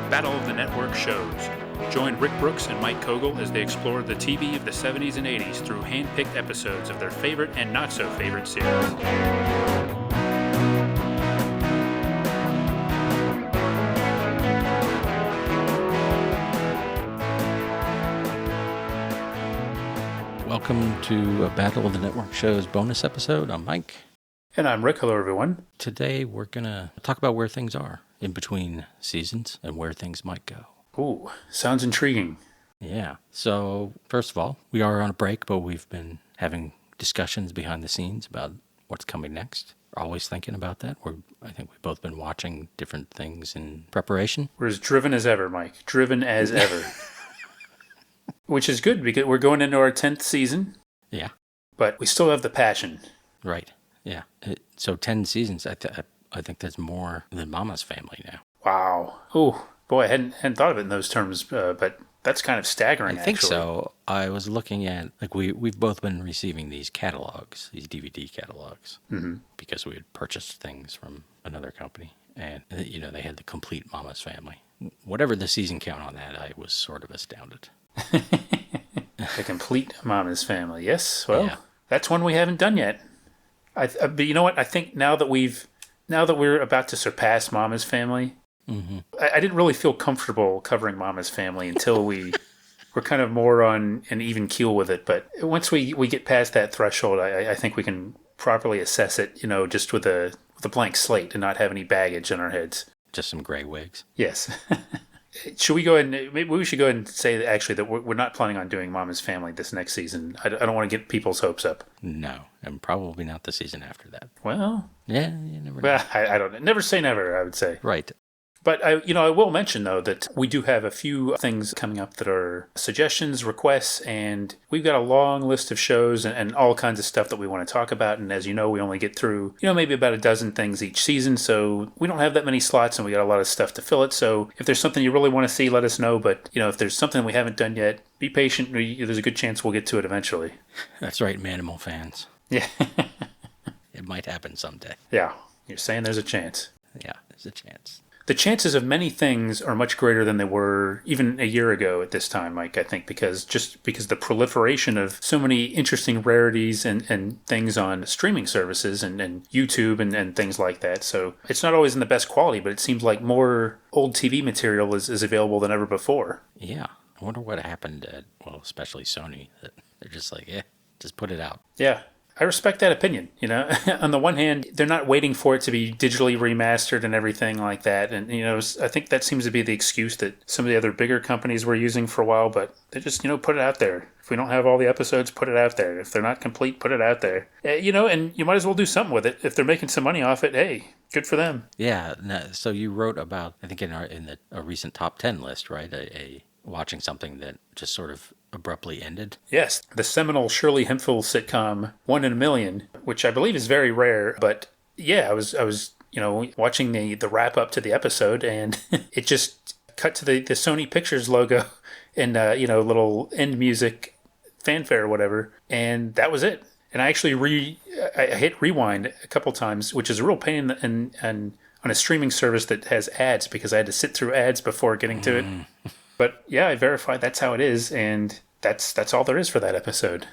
Battle of the Network shows. Join Rick Brooks and Mike Kogel as they explore the TV of the 70s and 80s through hand-picked episodes of their favorite and not-so-favorite series. Welcome to a Battle of the Network show's bonus episode. I'm Mike. And I'm Rick. Hello, everyone. Today we're going to talk about where things are in between seasons and where things might go. Ooh, sounds intriguing. Yeah. So, first of all, we are on a break, but we've been having discussions behind the scenes about what's coming next. We're always thinking about that. I think we've both been watching different things in preparation. We're as driven as ever, Mike. Driven as ever. Which is good because we're going into our 10th season. Yeah. But we still have the passion. Right. Yeah. So 10 seasons, I think that's more than Mama's Family now. Wow. Oh, boy, I hadn't thought of it in those terms, but that's kind of staggering, I think so. I was looking at, we've both been receiving these catalogs, these DVD catalogs, because we had purchased things from another company. And, they had the complete Mama's Family. Whatever the season count on that, I was sort of astounded. The complete Mama's Family. Yes, well, That's one we haven't done yet. But you know what? I think now that we're about to surpass Mama's Family, I didn't really feel comfortable covering Mama's Family until we're kind of more on an even keel with it. But once we get past that threshold, I think we can properly assess it, just with a blank slate and not have any baggage in our heads. Just some gray wigs. Yes. Should we go ahead and maybe we should go ahead and say actually that we're not planning on doing Mama's Family this next season? I don't want to get people's hopes up. No, and probably not the season after that. Well, yeah, you never know. Well, I don't know. Never say never, I would say. Right. But I will mention though that we do have a few things coming up that are suggestions, requests, and we've got a long list of shows and all kinds of stuff that we want to talk about. And as you know, we only get through, maybe about a dozen things each season. So we don't have that many slots and we got a lot of stuff to fill it. So if there's something you really want to see, let us know. But, if there's something we haven't done yet, be patient. There's a good chance we'll get to it eventually. That's right, Manimal fans. Yeah. It might happen someday. Yeah. You're saying there's a chance. Yeah, there's a chance. The chances of many things are much greater than they were even a year ago at this time, Mike, I think, because the proliferation of so many interesting rarities and things on streaming services and YouTube and things like that. So it's not always in the best quality, but it seems like more old TV material is available than ever before. Yeah. I wonder what happened at, especially Sony, that they're just like, just put it out. Yeah. I respect that opinion, On the one hand, they're not waiting for it to be digitally remastered and everything like that. And, I think that seems to be the excuse that some of the other bigger companies were using for a while, but they just, put it out there. If we don't have all the episodes, put it out there. If they're not complete, put it out there. And you might as well do something with it. If they're making some money off it, hey, good for them. Yeah. So you wrote about, I think in a recent top 10 list, right? Watching something that just sort of abruptly ended. Yes, the seminal Shirley Hemphill sitcom 1 in a Million, which I believe is very rare. But yeah, I was watching the wrap up to the episode, and it just cut to the Sony Pictures logo and little end music fanfare or whatever, and that was it. And I actually I hit rewind a couple times, which is a real pain in on a streaming service that has ads, because I had to sit through ads before getting to it. But yeah, I verified that's how it is, and that's all there is for that episode.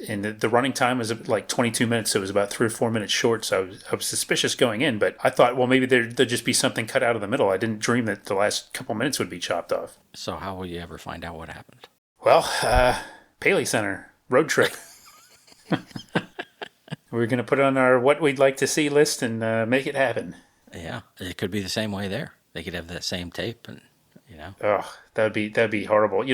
And the running time was like 22 minutes, so it was about 3 or 4 minutes short, so I was suspicious going in, but I thought, well, maybe there'd just be something cut out of the middle. I didn't dream that the last couple minutes would be chopped off. So how will you ever find out what happened? Well, Paley Center, road trip. We're going to put it on our what we'd like to see list and make it happen. Yeah, it could be the same way there. They could have that same tape and... Oh, that'd be horrible.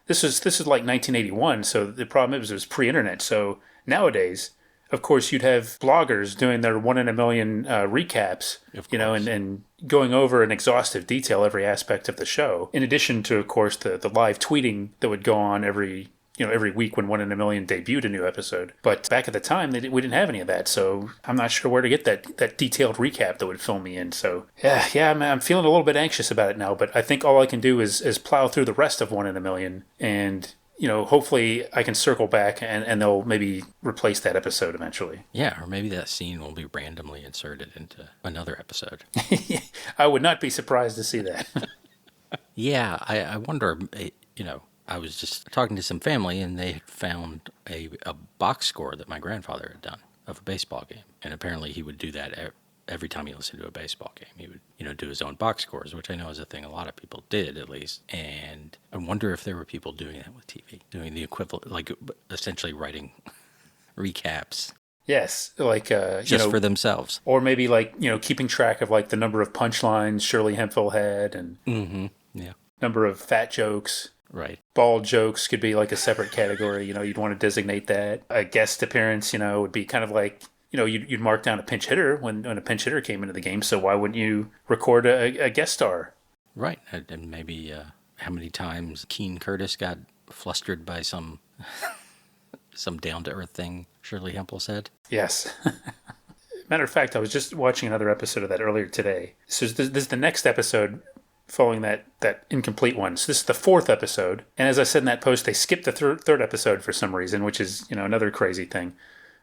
This is like 1981, so the problem is it was pre-internet. So nowadays, of course, you'd have bloggers doing their 1 in a million recaps, and going over in exhaustive detail every aspect of the show. In addition to, of course, the live tweeting that would go on every week when 1 in a Million debuted a new episode. But back at the time, we didn't have any of that, so I'm not sure where to get that detailed recap that would fill me in. So yeah, I'm feeling a little bit anxious about it now, but I think all I can do is plow through the rest of 1 in a Million, and hopefully I can circle back and they'll maybe replace that episode eventually. Yeah, or maybe that scene will be randomly inserted into another episode. I would not be surprised to see that. Yeah, I wonder, I was just talking to some family and they had found a box score that my grandfather had done of a baseball game. And apparently he would do that every time he listened to a baseball game. He would, do his own box scores, which I know is a thing a lot of people did, at least. And I wonder if there were people doing that with TV, doing the equivalent, like essentially writing recaps Yes, like just for themselves. or maybe like keeping track of like the number of punchlines Shirley Hemphill had and Mm-hmm. Yeah. number of fat jokes. Right. Bald jokes could be like a separate category. You'd want to designate that. A guest appearance, would be kind of like, you'd mark down a pinch hitter when a pinch hitter came into the game. So why wouldn't you record a guest star? Right. And maybe how many times Keen Curtis got flustered by some down-to-earth thing Shirley Hemphill said. Yes. Matter of fact, I was just watching another episode of that earlier today. So this is the next episode following that incomplete one. So this is the fourth episode. And as I said in that post, they skipped the third episode for some reason, which is, another crazy thing.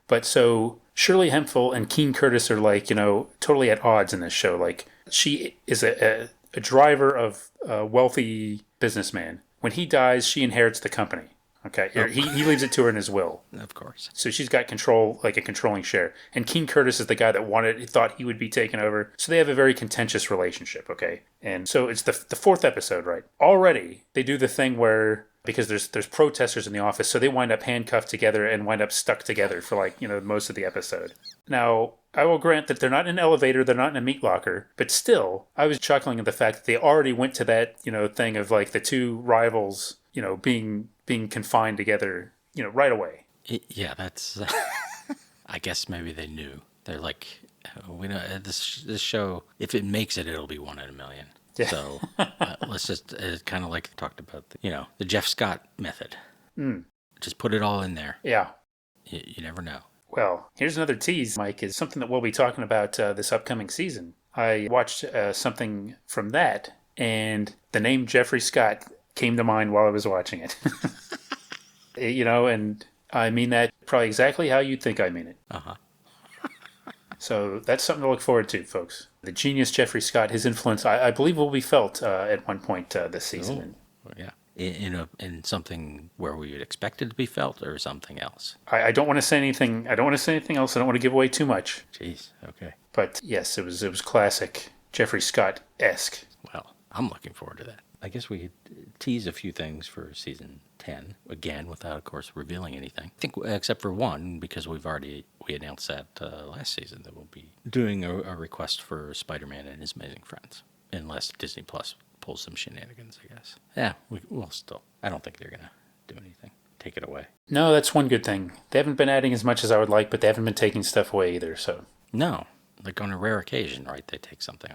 But so Shirley Hemphill and Keen Curtis are like, totally at odds in this show. Like she is a driver of a wealthy businessman. When he dies, she inherits the company. Okay, he leaves it to her in his will. Of course. So she's got control, like a controlling share. And Keen Curtis is the guy that thought he would be taken over. So they have a very contentious relationship, okay? And so it's the fourth episode, right? Already, they do the thing where, because there's protesters in the office, so they wind up handcuffed together and wind up stuck together for like, most of the episode. Now, I will grant that they're not in an elevator, they're not in a meat locker, but still, I was chuckling at the fact that they already went to that, thing of like the two rivals, being confined together, right away. Yeah, that's. I guess maybe they knew. They're like, we know this show. If it makes it, it'll be 1 in a million. Yeah. So let's just kind of like talked about, the Jeff Scott method. Just put it all in there. Yeah. You never know. Well, here's another tease, Mike, is something that we'll be talking about this upcoming season. I watched something from that, and the name Jeffrey Scott came to mind while I was watching it. And I mean that probably exactly how you'd think I mean it. Uh-huh. So that's something to look forward to, folks. The genius Jeffrey Scott, his influence, I believe, will be felt at one point this season. Oh, yeah. In something where we would expect it to be felt, or something else. I don't want to say anything. I don't want to say anything else. I don't want to give away too much. Jeez. Okay. But yes, it was classic Jeffrey Scott-esque. Well, I'm looking forward to that. I guess we could tease a few things for season 10, again, without, of course, revealing anything. I think, except for one, because we announced that last season, that we'll be doing a request for Spider-Man and His Amazing Friends, unless Disney Plus pulls some shenanigans, I guess. Yeah, we'll still. I don't think they're going to do anything. Take it away. No, that's one good thing. They haven't been adding as much as I would like, but they haven't been taking stuff away either, so. No, like on a rare occasion, right, they take something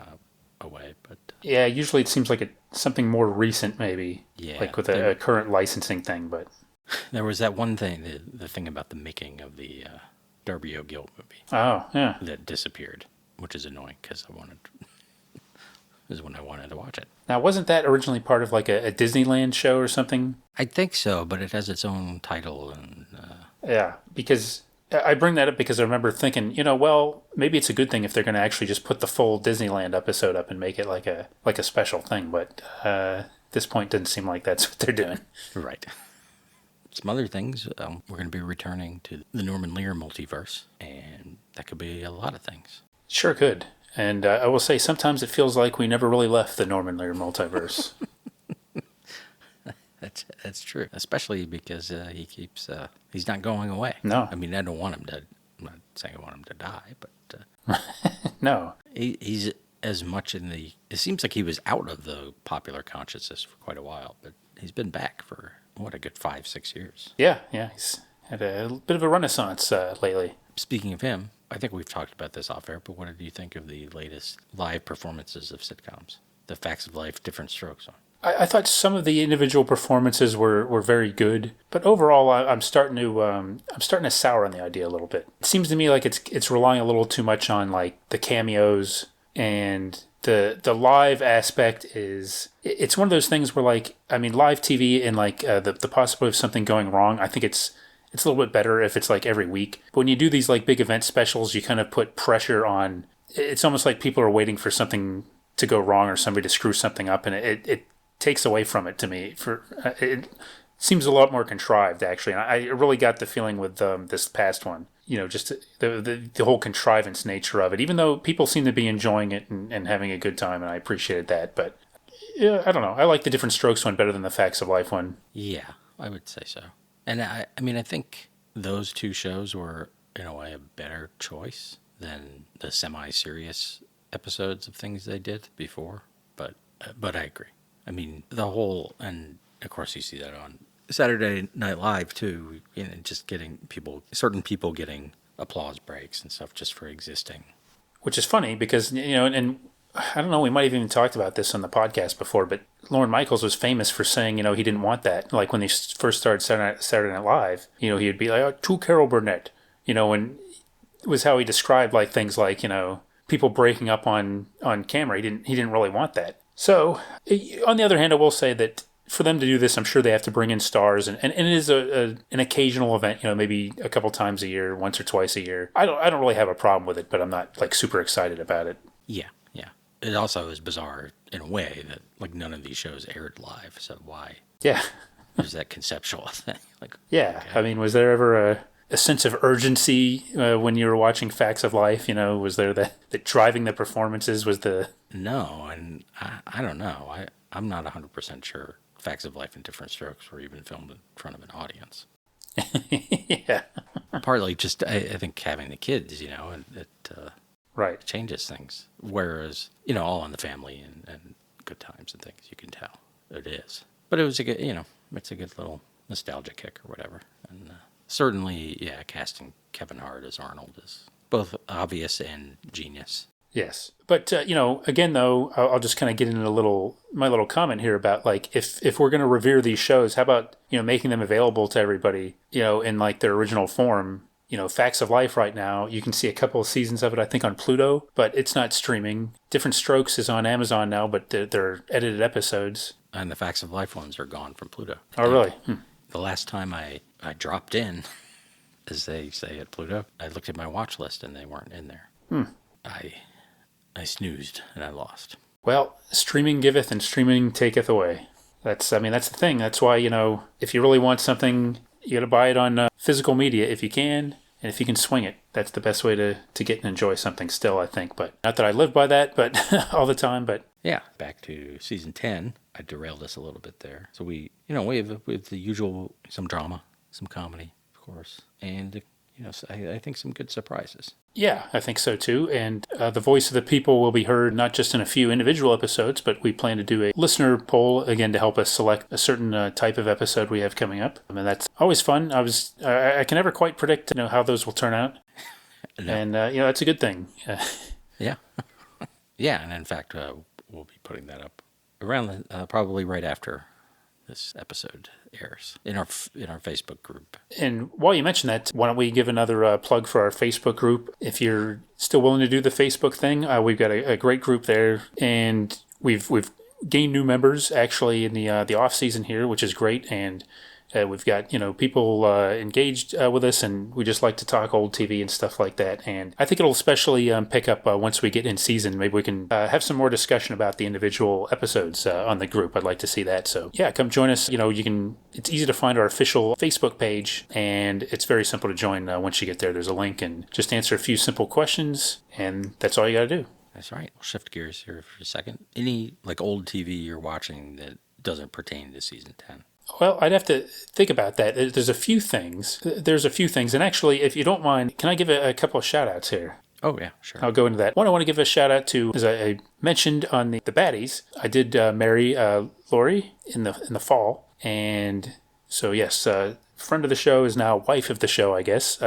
away, but yeah, usually it seems like something more recent, maybe. Yeah, like with a current licensing thing. But there was that one thing, the thing about the making of the Darby O'Gill movie. Oh, yeah, that disappeared, which is annoying because is when I wanted to watch it. Now, wasn't that originally part of like a Disneyland show or something? I think so, but it has its own title and. Yeah, because. I bring that up because I remember thinking, well, maybe it's a good thing if they're going to actually just put the full Disneyland episode up and make it like a special thing. But at this point, doesn't seem like that's what they're doing. Right. Some other things, we're going to be returning to the Norman Lear multiverse, and that could be a lot of things. Sure could. And I will say, sometimes it feels like we never really left the Norman Lear multiverse. That's true, especially because he keeps he's not going away. No, I mean I don't want him to. I'm not saying I want him to die, but no, he's as much in the. It seems like he was out of the popular consciousness for quite a while, but he's been back for what a good 5-6 years. Yeah, he's had a bit of a renaissance lately. Speaking of him, I think we've talked about this off air, but what did you think of the latest live performances of sitcoms? The Facts of Life, Different Strokes on. I thought some of the individual performances were very good, but overall, I'm starting to sour on the idea a little bit. It seems to me like it's relying a little too much on like the cameos, and the live aspect it's one of those things where like live TV and like the possibility of something going wrong. I think it's a little bit better if it's like every week. But when you do these like big event specials, you kind of put pressure on. It's almost like people are waiting for something to go wrong or somebody to screw something up, and takes away from it to me. It seems a lot more contrived, actually. And I really got the feeling with this past one. Just the whole contrivance nature of it, even though people seem to be enjoying it and having a good time, and I appreciated that. But yeah, I don't know. I like the Different Strokes one better than the Facts of Life one. Yeah, I would say so. And I mean, I think those two shows were, in a way, a better choice than the semi-serious episodes of things they did before. But I agree. I mean, the whole, and of course you see that on Saturday Night Live too, just getting certain people getting applause breaks and stuff just for existing. Which is funny because, and I don't know, we might have even talked about this on the podcast before, but Lorne Michaels was famous for saying, he didn't want that. Like when they first started Saturday Night Live, he'd be like, oh, to Carol Burnett, and it was how he described like things like, people breaking up on camera. He didn't really want that. So, on the other hand, I will say that for them to do this, I'm sure they have to bring in stars, and it is an occasional event, maybe a couple times a year, once or twice a year. I don't really have a problem with it, but I'm not like super excited about it. Yeah. It also is bizarre in a way that like none of these shows aired live, so why? Yeah. There's that conceptual thing. Like, yeah, okay. I mean, was there ever a sense of urgency when you were watching Facts of Life? Was there that driving the performances was the... No, and I don't know. I'm not 100% sure Facts of Life and Different Strokes were even filmed in front of an audience. Yeah. Partly just, I think having the kids, right, changes things. Whereas, All in the Family and Good Times and things, you can tell it is. But it was a good, it's a good little nostalgia kick or whatever. And certainly, yeah, casting Kevin Hart as Arnold is both obvious and genius. Yes. But, again, though, I'll just kind of get into my little comment here about, like, if we're going to revere these shows, how about, making them available to everybody, in, like, their original form? Facts of Life right now, you can see a couple of seasons of it, I think, on Pluto, but it's not streaming. Different Strokes is on Amazon now, but they're edited episodes. And the Facts of Life ones are gone from Pluto. Oh, really? The last time I dropped in, as they say at Pluto, I looked at my watch list and they weren't in there. I snoozed and I lost. Well, streaming giveth and streaming taketh away. That's the thing. That's why, if you really want something, you got to buy it on physical media if you can, and if you can swing it. That's the best way to get and enjoy something still, I think. But not that I live by that, but all the time. But yeah, back to season 10. I derailed us a little bit there. So we have the usual, some drama, some comedy, of course, and I think some good surprises. Yeah, I think so too. And the voice of the people will be heard not just in a few individual episodes, but we plan to do a listener poll again to help us select a certain type of episode we have coming up. I mean, that's always fun. I can never quite predict how those will turn out. No. And that's a good thing. Yeah. Yeah, and in fact, we'll be putting that up around probably right after this episode airs in our Facebook group. And while you mention that, why don't we give another plug for our Facebook group? If you're still willing to do the Facebook thing, we've got a great group there, and we've gained new members actually in the off season here, which is great. And we've got people engaged with us, and we just like to talk old TV and stuff like that. And I think it'll especially pick up once we get in season. Maybe we can have some more discussion about the individual episodes on the group. I'd like to see that. So yeah, come join us. It's easy to find our official Facebook page, and it's very simple to join. Once you get there, there's a link, and just answer a few simple questions, and that's all you got to do. That's right. We'll shift gears here for a second. Any old TV you're watching that doesn't pertain to season 10? Well, I'd have to think about that. There's a few things. And actually, if you don't mind, can I give a couple of shout-outs here? Oh, yeah, sure. I'll go into that. One I want to give a shout-out to, as I mentioned on the baddies, I did marry Lori in the fall. And so, yes, friend of the show is now wife of the show, I guess.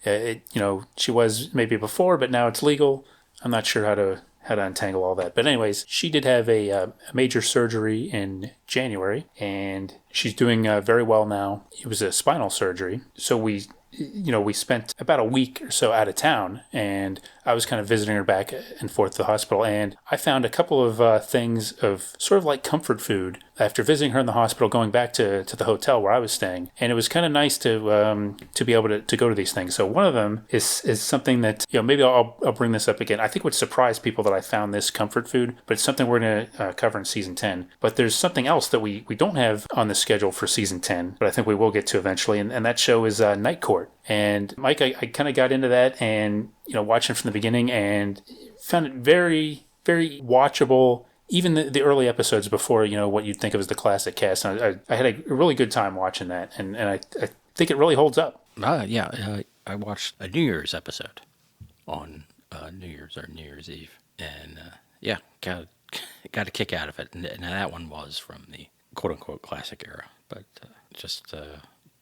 She was maybe before, but now it's legal. I'm not sure how to untangle all that. But anyways, she did have a major surgery in January, and she's doing very well now. It was a spinal surgery. So we we spent about a week or so out of town, and I was kind of visiting her back and forth to the hospital, and I found a couple of things of sort of like comfort food after visiting her in the hospital, going back to the hotel where I was staying, and it was kind of nice to be able to go to these things. So one of them is something that, maybe I'll bring this up again. I think would surprise people that I found this comfort food, but it's something we're going to cover in season 10. But there's something else that we don't have on the schedule for season 10, but I think we will get to eventually, and that show is Night Court. And Mike, I kind of got into that and, watching from the beginning and found it very, very watchable. Even the early episodes before, what you'd think of as the classic cast. And I had a really good time watching that. And I think it really holds up. Yeah. I watched a New Year's episode on New Year's Eve. And got a kick out of it. And that one was from the quote-unquote classic era. But just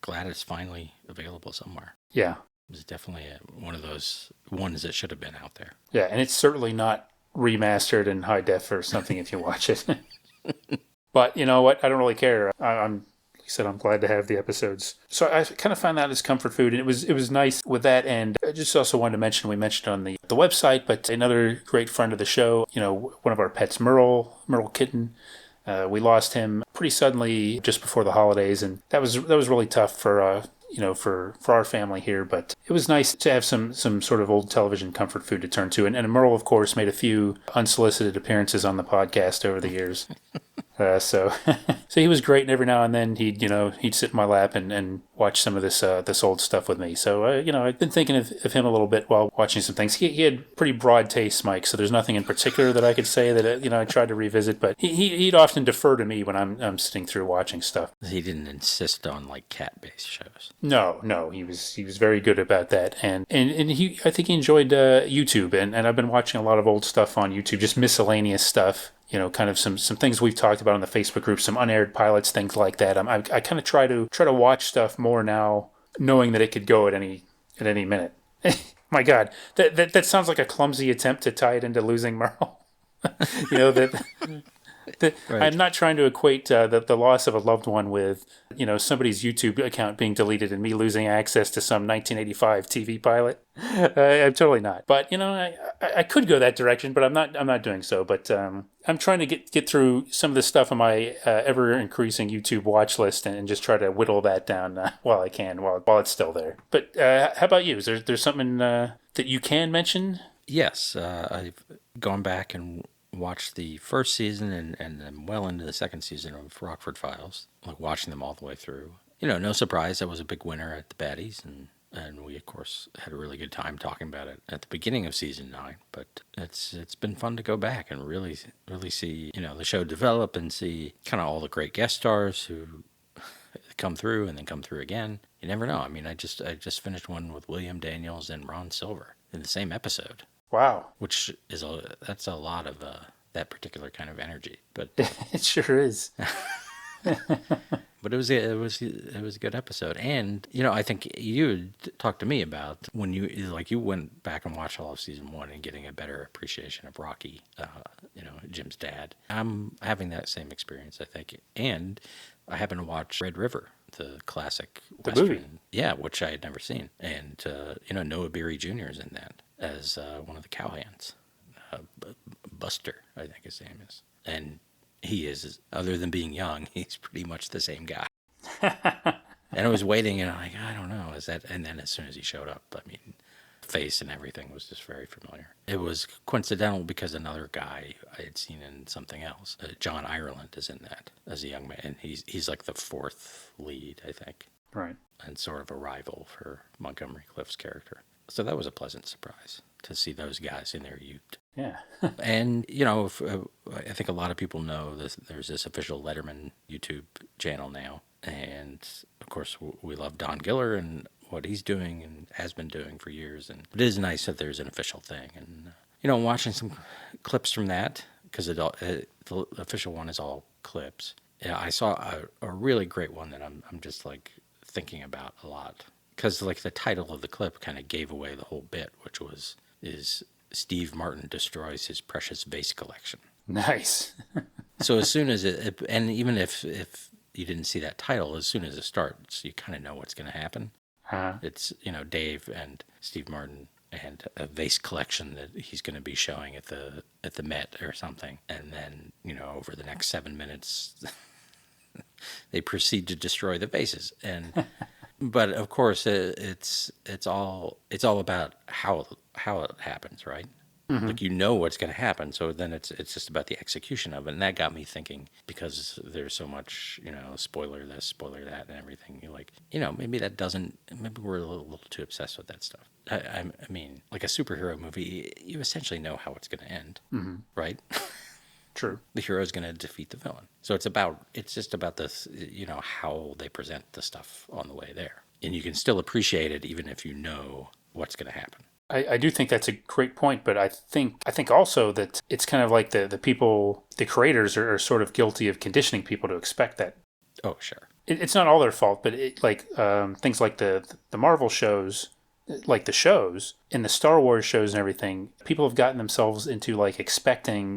glad it's finally available somewhere. Yeah. It was definitely one of those ones that should have been out there. Yeah, and it's certainly not remastered in high def or something if you watch it. But you know what? I don't really care. I'm like I said, I'm glad to have the episodes. So I kind of found that as comfort food, and it was nice with that. And I just also wanted to mention, we mentioned on the website, but another great friend of the show, one of our pets, Merle Kitten. We lost him pretty suddenly just before the holidays, and that was really tough for for our family here. But it was nice to have some sort of old television comfort food to turn to. And Merle, of course, made a few unsolicited appearances on the podcast over the years. So he was great, and every now and then he'd sit in my lap and watch some of this old stuff with me. So I've been thinking of him a little bit while watching some things. He had pretty broad tastes, Mike. So there's nothing in particular that I could say that I tried to revisit, but he'd often defer to me when I'm sitting through watching stuff. He didn't insist on like cat-based shows. No, he was very good about that, and I think he enjoyed YouTube, and I've been watching a lot of old stuff on YouTube, just miscellaneous stuff. Kind of some things we've talked about in the Facebook group, some unaired pilots, things like that. I kind of try to watch stuff more now, knowing that it could go at any minute. My God, that sounds like a clumsy attempt to tie it into losing Merle. Right. I'm not trying to equate the loss of a loved one with somebody's YouTube account being deleted and me losing access to some 1985 TV pilot. I'm totally not. But I could go that direction, but I'm not doing so. But I'm trying to get through some of the stuff on my ever increasing YouTube watch list and just try to whittle that down while I can, while it's still there. But how about you? Is there something that you can mention? Yes, I've gone back and watched the first season and then well into the second season of Rockford Files, like watching them all the way through. No surprise, that was a big winner at the Baddies, and we of course had a really good time talking about it at the beginning of season 9. But it's been fun to go back and really see the show develop and see kind of all the great guest stars who come through and then come through again. You never know. I mean, I just finished one with William Daniels and Ron Silver in the same episode. Wow. Which is that's a lot of that particular kind of energy, but it sure is. But it was a good episode, and I think you talked to me about when you went back and watched all of season 1 and getting a better appreciation of Rocky, Jim's dad. I'm having that same experience, I think, and I happened to watch Red River, the classic Western, movie. Yeah, which I had never seen, and Noah Beery Jr. is in that as one of the cowhands. Buster, I think his name is. And he is, other than being young, he's pretty much the same guy. And I was waiting, and I'm like, I don't know, is that? And then as soon as he showed up, I mean, face and everything was just very familiar. It was coincidental because another guy I had seen in something else, John Ireland, is in that as a young man. And he's like the 4th lead, I think. Right. And sort of a rival for Montgomery Clift's character. So that was a pleasant surprise to see those guys in their youth. Yeah. And, I think a lot of people know there's this official Letterman YouTube channel now. And, of course, we love Don Giller and what he's doing and has been doing for years. And it is nice that there's an official thing. And, watching some clips from that, because the official one is all clips. Yeah, I saw a really great one that I'm just, thinking about a lot. Because, the title of the clip kind of gave away the whole bit, which is Steve Martin destroys his precious vase collection. Nice. So as soon as and even if you didn't see that title, as soon as it starts, you kind of know what's going to happen. It's, Dave and Steve Martin and a vase collection that he's going to be showing at the Met or something. And then, over the next 7 minutes, they proceed to destroy the vases. And but of course, it's all about how it happens, right? Like what's going to happen, so then it's just about the execution of it, and that got me thinking, because there's so much spoiler this, spoiler that, and everything. You're like, maybe maybe we're a little too obsessed with that stuff. I mean, like a superhero movie, you essentially know how it's going to end, right? True. The hero's going to defeat the villain, so it's just about this, how they present the stuff on the way there, and you can still appreciate it even if you know what's going to happen. I do think that's a great point, but I think also that it's kind of like the people, the creators are sort of guilty of conditioning people to expect that. Oh, sure. It's not all their fault, but things like the Marvel shows, like the shows and the Star Wars shows and everything, people have gotten themselves into like expecting,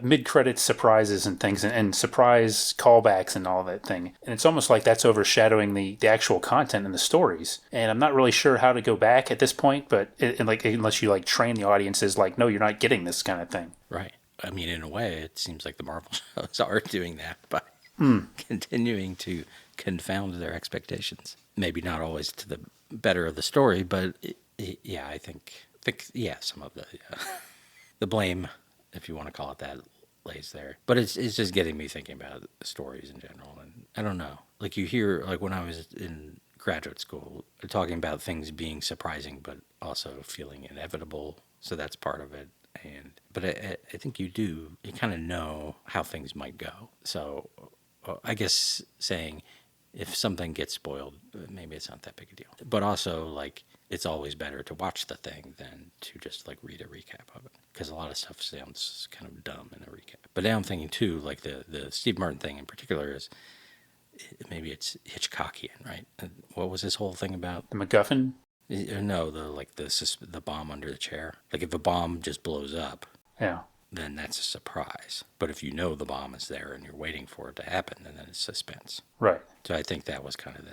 mid-credits surprises and things and surprise callbacks and all that thing. And it's almost like that's overshadowing the actual content and the stories. And I'm not really sure how to go back at this point, but unless you like train the audiences, like, no, you're not getting this kind of thing. Right. I mean, in a way, it seems like the Marvel shows are doing that by continuing to confound their expectations. Maybe not always to the better of the story, but yeah, I think some of the blame, if you want to call it that, lays there. But it's just getting me thinking about stories in general, and I don't know. Like you hear, like when I was in graduate school, talking about things being surprising, but also feeling inevitable. So that's part of it. But I think you kind of know how things might go. So I guess saying, if something gets spoiled, maybe it's not that big a deal. But also, like, it's always better to watch the thing than to just, like, read a recap of it. Because a lot of stuff sounds kind of dumb in a recap. But now I'm thinking, too, like, the Steve Martin thing in particular is, maybe it's Hitchcockian, right? What was this whole thing about? The MacGuffin? No, the bomb under the chair. Like, if a bomb just blows up, yeah, then that's a surprise. But if you know the bomb is there and you're waiting for it to happen, then it's suspense. Right. So I think that was kind of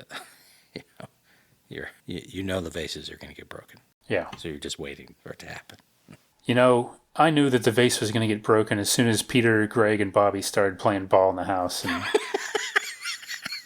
the vases are going to get broken. Yeah. So you're just waiting for it to happen. I knew that the vase was going to get broken as soon as Peter, Greg, and Bobby started playing ball in the house. And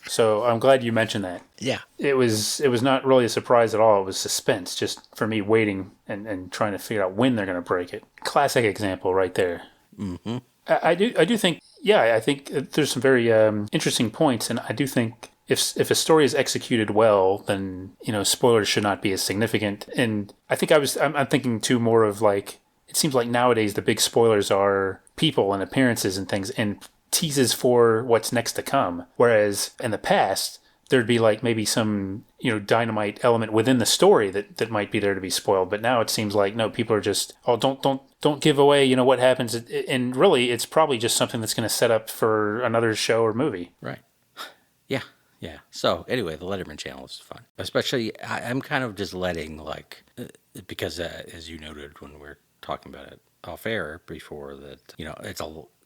so I'm glad you mentioned that. Yeah. It was not really a surprise at all. It was suspense, just for me waiting and trying to figure out when they're going to break it. Classic example right there. Mm-hmm. I do think, I think there's some very interesting points, and I do think if a story is executed well, then spoilers should not be as significant. And I think I'm thinking too more of like, it seems like nowadays the big spoilers are people and appearances and things and teases for what's next to come, whereas in the past there'd be like maybe some dynamite element within the story that might be there to be spoiled. But now it seems like no, people are just, oh, don't give away what happens, and really it's probably just something that's going to set up for another show or movie. Right. Yeah. So anyway, the Letterman channel is fun, especially I'm kind of just letting because as you noted when we're talking about it off air before, that it's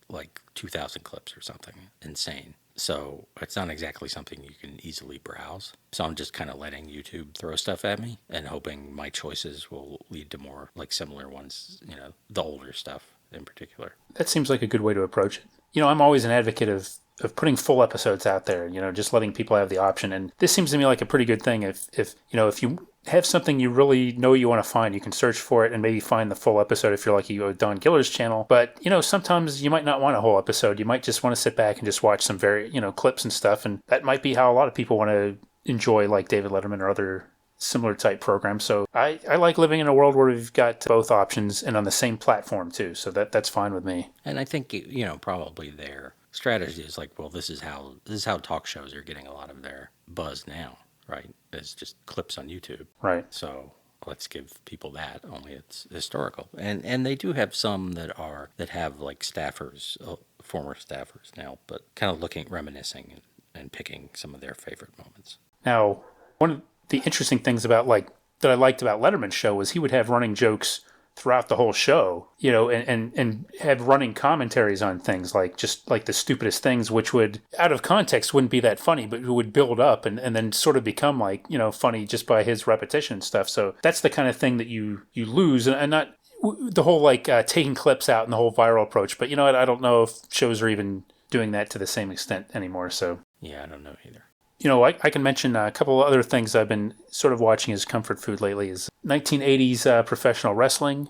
like 2,000 clips or something insane. So it's not exactly something you can easily browse. So I'm just kind of letting YouTube throw stuff at me and hoping my choices will lead to more like similar ones, the older stuff in particular. That seems like a good way to approach it. I'm always an advocate of putting full episodes out there, just letting people have the option. And this seems to me like a pretty good thing. If you have something you really know you want to find, you can search for it and maybe find the full episode if you're like you go to Don Giller's channel. But, sometimes you might not want a whole episode. You might just want to sit back and just watch some very, clips and stuff. And that might be how a lot of people want to enjoy like David Letterman or other similar type programs. So I like living in a world where we've got both options and on the same platform too. So that's fine with me. And I think, probably their strategy is like, well, this is how talk shows are getting a lot of their buzz now, right? It's just clips on YouTube. Right. So let's give people that, only it's historical. And they do have some that have like staffers, former staffers now, but kind of reminiscing and picking some of their favorite moments. Now, one of the interesting things about that I liked about Letterman's show was he would have running jokes throughout the whole show, and have running commentaries on things like just like the stupidest things, which would, out of context, wouldn't be that funny, but it would build up and then sort of become like, funny just by his repetition and stuff. So that's the kind of thing that you lose, and not the whole like taking clips out and the whole viral approach. But I don't know if shows are even doing that to the same extent anymore. So yeah, I don't know either. I can mention a couple of other things I've been sort of watching as comfort food lately is 1980s professional wrestling.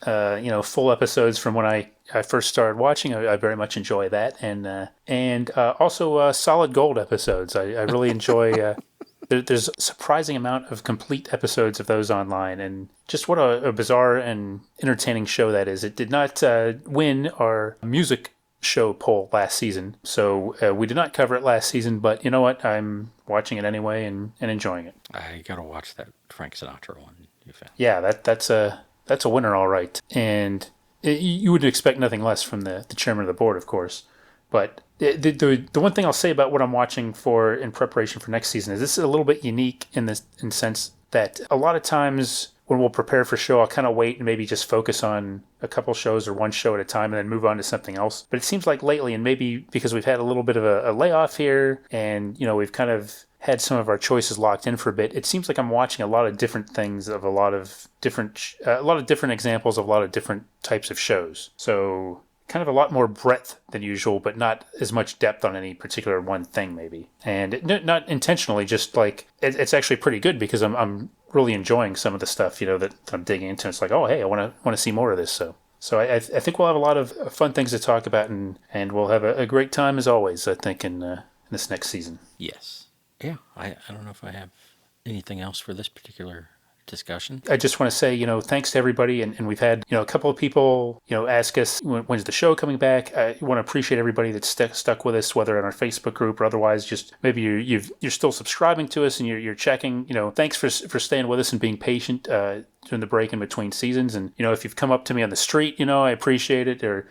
Full episodes from when I first started watching. I very much enjoy that. And also Solid Gold episodes. I really enjoy... There's a surprising amount of complete episodes of those online, and just what a bizarre and entertaining show that is. It did not win our music show poll last season, so we did not cover it last season, but you know what? I'm watching it anyway and enjoying it. I gotta watch that Frank Sinatra one you found. Yeah, that's a winner, all right. And you would expect nothing less from the chairman of the board, of course. But the one thing I'll say about what I'm watching for in preparation for next season is this is a little bit unique in the sense that a lot of times when we'll prepare for a show, I'll kind of wait and maybe just focus on a couple shows or one show at a time and then move on to something else. But it seems like lately, and maybe because we've had a little bit of a layoff here and, we've kind of had some of our choices locked in for a bit, it seems like I'm watching a lot of different things of a lot of different examples of a lot of different types of shows. So kind of a lot more breadth than usual, but not as much depth on any particular one thing, maybe. And not intentionally, just like it's actually pretty good because I'm really enjoying some of the stuff, that I'm digging into. It's like, oh, hey, I want to see more of this. So I think we'll have a lot of fun things to talk about, and we'll have a great time as always, I think, in this next season. Yes. Yeah. I don't know if I have anything else for this particular discussion. I just want to say, thanks to everybody. And we've had, a couple of people, ask us, when's the show coming back? I want to appreciate everybody that's stuck with us, whether in our Facebook group or otherwise. Just maybe you're still subscribing to us and you're checking. Thanks for staying with us and being patient during the break in between seasons. And, if you've come up to me on the street, I appreciate it. Or,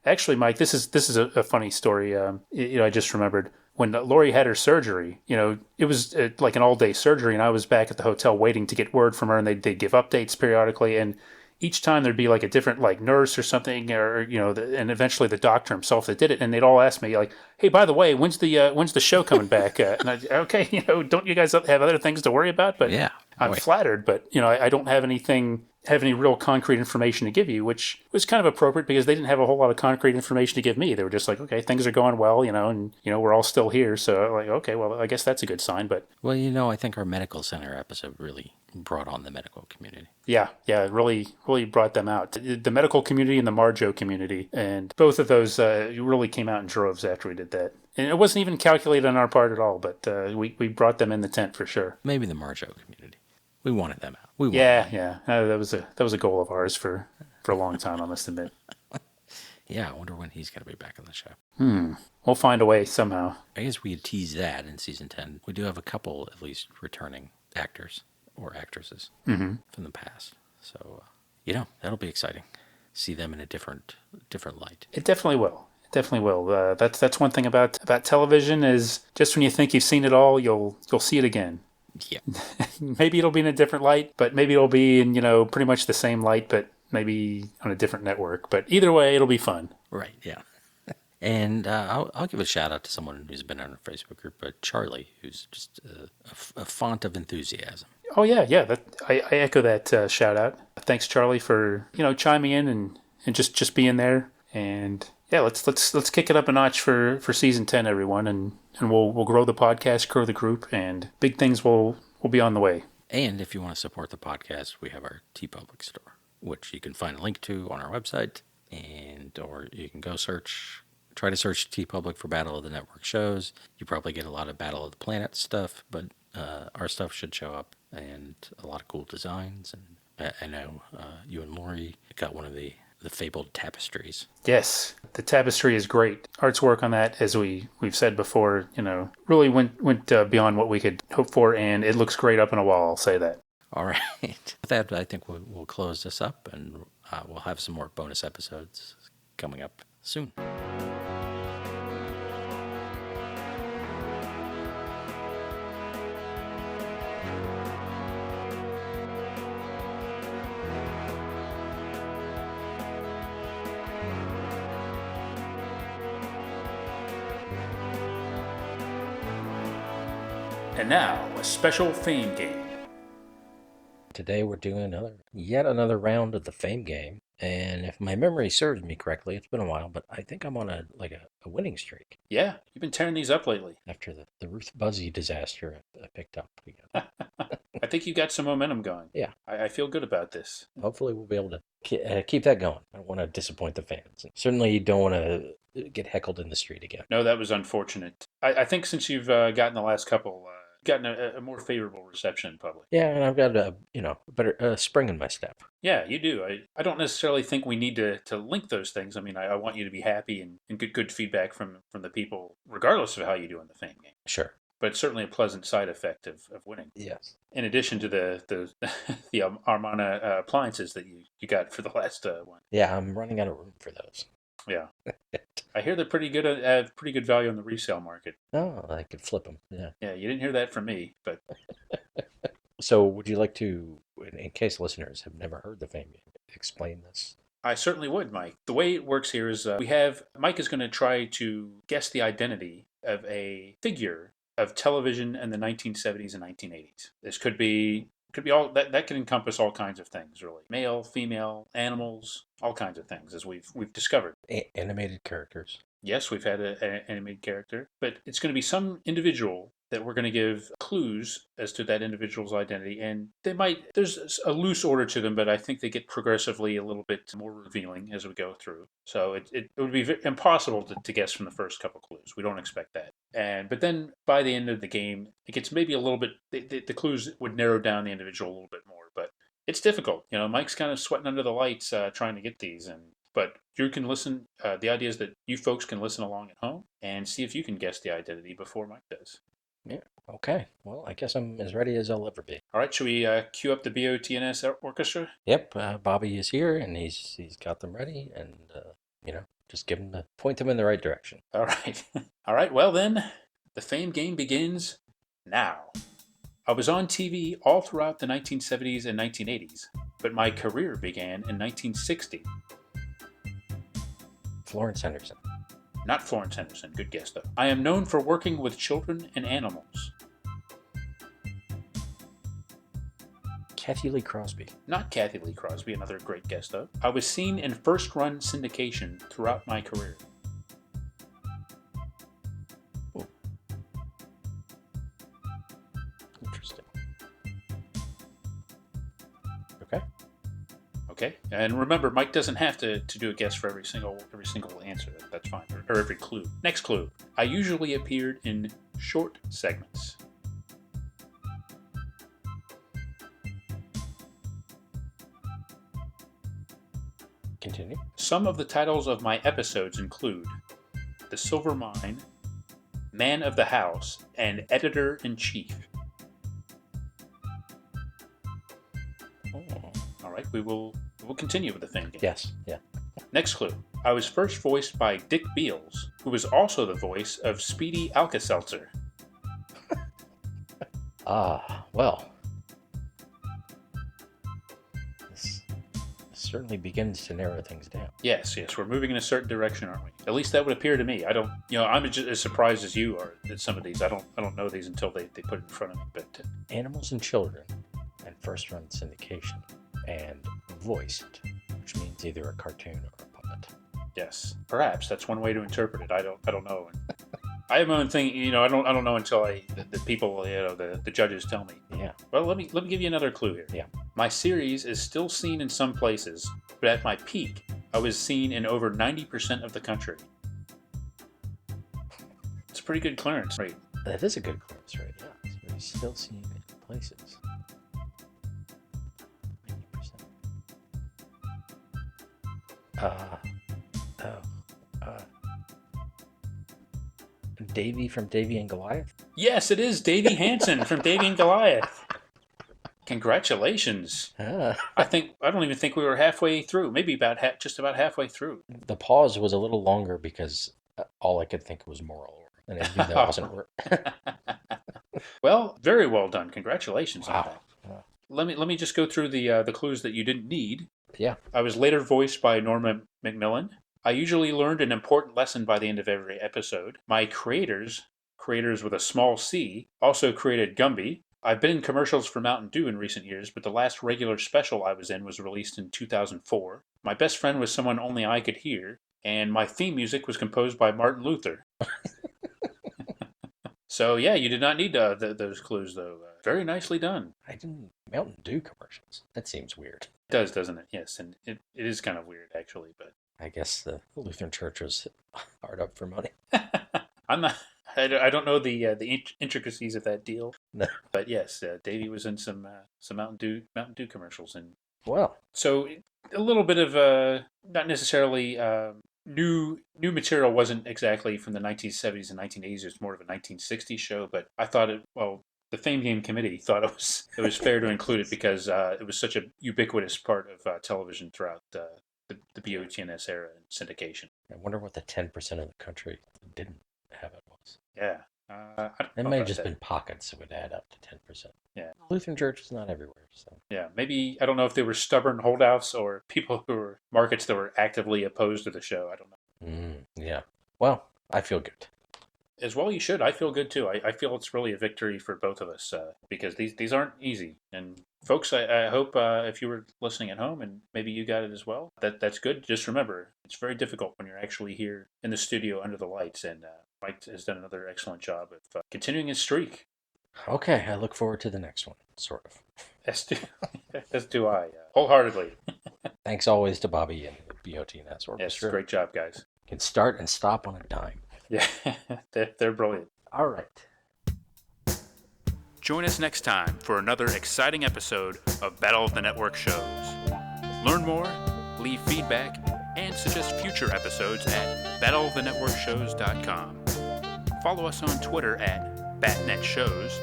actually, Mike, this is a funny story. I just remembered. When Lori had her surgery, it was like an all-day surgery, and I was back at the hotel waiting to get word from her, and they'd give updates periodically, and each time there'd be like a different like nurse or something, or and eventually the doctor himself that did it, and they'd all ask me like, "Hey, by the way, when's the show coming back?" And okay, don't you guys have other things to worry about? But yeah, I'm flattered, but I don't have any real concrete information to give you, which was kind of appropriate because they didn't have a whole lot of concrete information to give me. They were just like, okay, things are going well, and we're all still here. So like, okay, well, I guess that's a good sign. But well, I think our medical center episode really brought on the medical community. Yeah, it really brought them out. The medical community and the Marjo community, and both of those really came out in droves after we did that. And it wasn't even calculated on our part at all, but we brought them in the tent for sure. Maybe the Marjo community. We wanted them out. Yeah. That was a goal of ours for a long time, I must admit. Yeah, I wonder when he's going to be back on the show. We'll find a way somehow. I guess we had teased that in season 10. We do have a couple, at least, returning actors or actresses from the past. So, that'll be exciting. See them in a different light. It definitely will. That's one thing about television is just when you think you've seen it all, you'll see it again. Yeah. Maybe it'll be in a different light, but maybe it'll be in, pretty much the same light, but maybe on a different network. But either way, it'll be fun. Right, yeah. And I'll give a shout out to someone who's been on our Facebook group, Charlie, who's just a font of enthusiasm. Oh, yeah. I echo that shout out. Thanks, Charlie, for, chiming in and just being there. And yeah, let's kick it up a notch for season 10, everyone, and we'll grow the podcast, grow the group, and big things will be on the way. And if you want to support the podcast, we have our TeePublic store, which you can find a link to on our website, or you can go try to search TeePublic for Battle of the Network shows. You probably get a lot of Battle of the Planet stuff, but our stuff should show up, and a lot of cool designs. And I know you and Lori got one of the fabled tapestries. Yes, the tapestry is great. Art's work on that, as we've said before, really went beyond what we could hope for, and it looks great up on a wall, I'll say that. All right. With that, I think we'll close this up, and we'll have some more bonus episodes coming up soon. And now, a special Fame game. Today we're doing yet another round of the Fame game. And if my memory serves me correctly, it's been a while, but I think I'm on a winning streak Yeah, you've been tearing these up lately. after the Ruth Buzzy disaster I picked up again. I think you got some momentum going. Yeah. I feel good about this. Hopefully we'll be able to keep that going. I don't want to disappoint the fans. And certainly you don't want to get heckled in the street again. No, that was unfortunate. I think since you've gotten the last couple, gotten a more favorable reception in public. Yeah, and I've got a better spring in my step. Yeah, you do. I don't necessarily think we need to link those things. I mean, I want you to be happy and get good feedback from the people, regardless of how you do in the Fame game. Sure. But it's certainly a pleasant side effect of winning. Yes. In addition to the Armana appliances that you got for the last one. Yeah, I'm running out of room for those. Yeah. I hear they're pretty good at pretty good value on the resale market. Oh, I could flip them. Yeah. Yeah, you didn't hear that from me, but So, would you like to, in case listeners have never heard the Fame game, explain this? I certainly would, Mike. The way it works here is Mike is going to try to guess the identity of a figure of television in the 1970s and 1980s. This could be all that can encompass all kinds of things, really. Male, female, animals, all kinds of things, as we've discovered. Animated characters. Yes, we've had an animated character, but it's going to be some individual that we're going to give clues as to that individual's identity, and there's a loose order to them, but I think they get progressively a little bit more revealing as we go through. So it would be impossible to guess from the first couple clues. We don't expect that. But then by the end of the game, it gets maybe a little bit, the clues would narrow down the individual a little bit more, but it's difficult. Mike's kind of sweating under the lights trying to get these, but you can listen. The idea is that you folks can listen along at home and see if you can guess the identity before Mike does. Yeah. Okay. Well, I guess I'm as ready as I'll ever be. All right. Should we cue up the BOTNS orchestra? Yep. Bobby is here, and he's got them ready, and just point them in the right direction. All right. All right. Well then, the Fame game begins now. I was on TV all throughout the 1970s and 1980s, but my career began in 1960. Florence Henderson. Not Florence Henderson. Good guess, though. I am known for working with children and animals. Kathy Lee Crosby. Not Kathy Lee Crosby. Another great guess, though. I was seen in first-run syndication throughout my career. Ooh. Interesting. Okay. Okay, and remember, Mike doesn't have to do a guess for every single answer. That's fine, or every clue. Next clue. I usually appeared in short segments. Continue. Some of the titles of my episodes include The Silver Mine, Man of the House, and Editor-in-Chief. All right, we will continue with the Fame game. Yes. Yeah. Next clue. I was first voiced by Dick Beals, who was also the voice of Speedy Alka-Seltzer. Well. This certainly begins to narrow things down. Yes, we're moving in a certain direction, aren't we? At least that would appear to me. I'm just as surprised as you are at some of these. I don't know these until they put it in front of me. But Animals and Children, and first-run syndication, and voiced, which means either a cartoon or a puppet. yes, perhaps that's one way to interpret it. I don't know. I have my own thing. I don't know until the people, the judges tell me. Yeah. Well, let me give you another clue here. Yeah. My series is still seen in some places, but at my peak, I was seen in over 90% of the country. It's a pretty good clearance rate. That is a good clearance rate, yeah. So he's still seen it in places. 90%. Davy from Davy and Goliath? Yes, it is Davy Hansen from Davy and Goliath. Congratulations. I don't even think we were halfway through. Maybe just about halfway through. The pause was a little longer because all I could think was moral. And I knew that wasn't work. Well, very well done. Congratulations on Wow. that. Let me just go through the clues that you didn't need. Yeah. I was later voiced by Norma McMillan. I usually learned an important lesson by the end of every episode. My creators creators with a small c, also created Gumby. I've been in commercials for Mountain Dew in recent years, but the last regular special I was in was released in 2004. My best friend was someone only I could hear, and my theme music was composed by Martin Luther. So yeah, you did not need those clues, though. Very nicely done. I didn't Mountain Dew commercials. That seems weird. It does, doesn't it? Yes, and it is kind of weird, actually. But I guess the Lutheran Church was hard up for money. I'm not. I don't know the intricacies of that deal. No. But yes, Davey was in some Mountain Dew commercials, and Well, so a little bit of not necessarily new material. Wasn't exactly from the 1970s and 1980s. It was more of a 1960s show, but I thought the Fame Game Committee thought it was fair to include it because it was such a ubiquitous part of television throughout the BOTNS era and syndication. I wonder what the 10% of the country that didn't have it was. Yeah. It may have just been pockets that would add up to 10%. Yeah. The Lutheran Church is not everywhere, so. Yeah, maybe, I don't know if they were stubborn holdouts or people who were markets that were actively opposed to the show. I don't know. Yeah. Well, I feel good. As well, you should. I feel good too. I feel it's really a victory for both of us because these aren't easy. And folks, I hope if you were listening at home and maybe you got it as well, that's good. Just remember, it's very difficult when you're actually here in the studio under the lights. And Mike has done another excellent job of continuing his streak. Okay, I look forward to the next one, sort of. As do I, wholeheartedly. Thanks always to Bobby and BOTNS Orchestra. Yes, great job, guys. Can start and stop on a dime. Yeah, they're brilliant. All right. Join us next time for another exciting episode of Battle of the Network Shows. Learn more, leave feedback, and suggest future episodes at battleofthenetworkshows.com. Follow us on Twitter at BatNetShows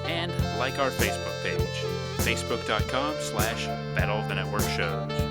and like our Facebook page, facebook.com/Battle of the Network Shows.